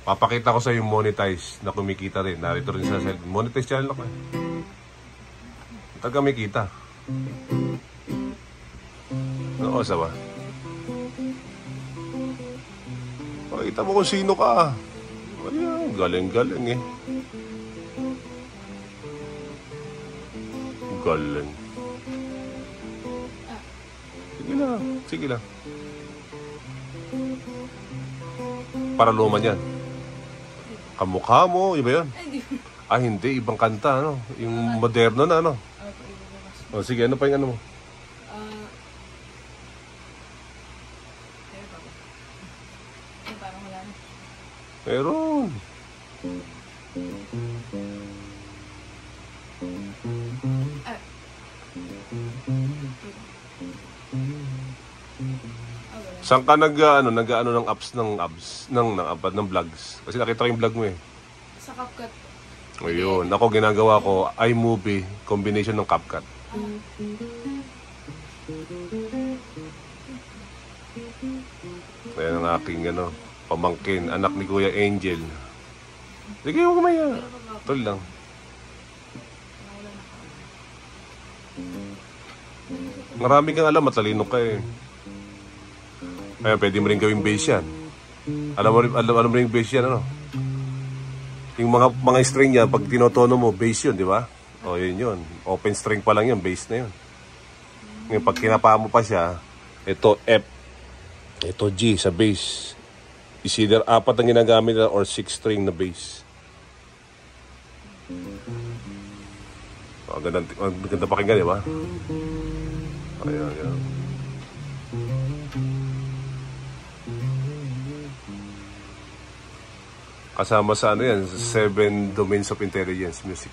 Papakita ko sa yung monetize na kumikita rin. Narito rin sa cellphone. Monetize channel ako eh. Taga may kita. Oo, sawa. Pakita mo kung sino ka. Ayan, galing-galing eh. Galing. Sige lang, sige lang. Para luman yan. Kamukha mo, iba yun? Ah, hindi, ibang kanta, ano? Yung moderno na, ano? O, sige, ano pa yung ano mo? Meron. Saan ka nag-ano ng apps ng vlogs? Kasi nakita ko yung vlog mo eh. Sa CapCut. O yun, ako ginagawa ko iMovie combination ng CapCut. Ayan ang aking pamangkin, anak ni Kuya Angel. Sige, huwag kumaya. Tol lang. Marami kang alam, matalino ka eh. Kaya pwede mo rin gawing bass yan. Alam mo rin yung bass yan, ano? Yung mga string yan, pag tinotono mo, bass yun, di ba? O, yun. Open string pa lang yun, bass na yun. Ngayon, pag kinapa mo pa siya, ito F, ito G sa bass. Is either 4 ang ginagamit na or 6 string na bass. Ganda pakinggan, di ba? Ayan, ayan. Kasama sa ano yan, 7 domains of intelligence music.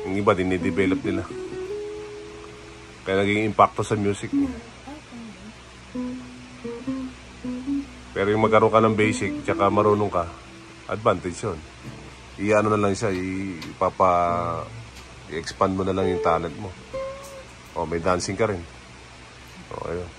Yung iba, dinidevelop nila. Kaya naging impacto sa music. Pero yung magkaroon ka ng basic, tsaka marunong ka, advantage yun. I-ano na lang siya, i-expand mo na lang yung talent mo. O, may dancing ka rin. O, ayun.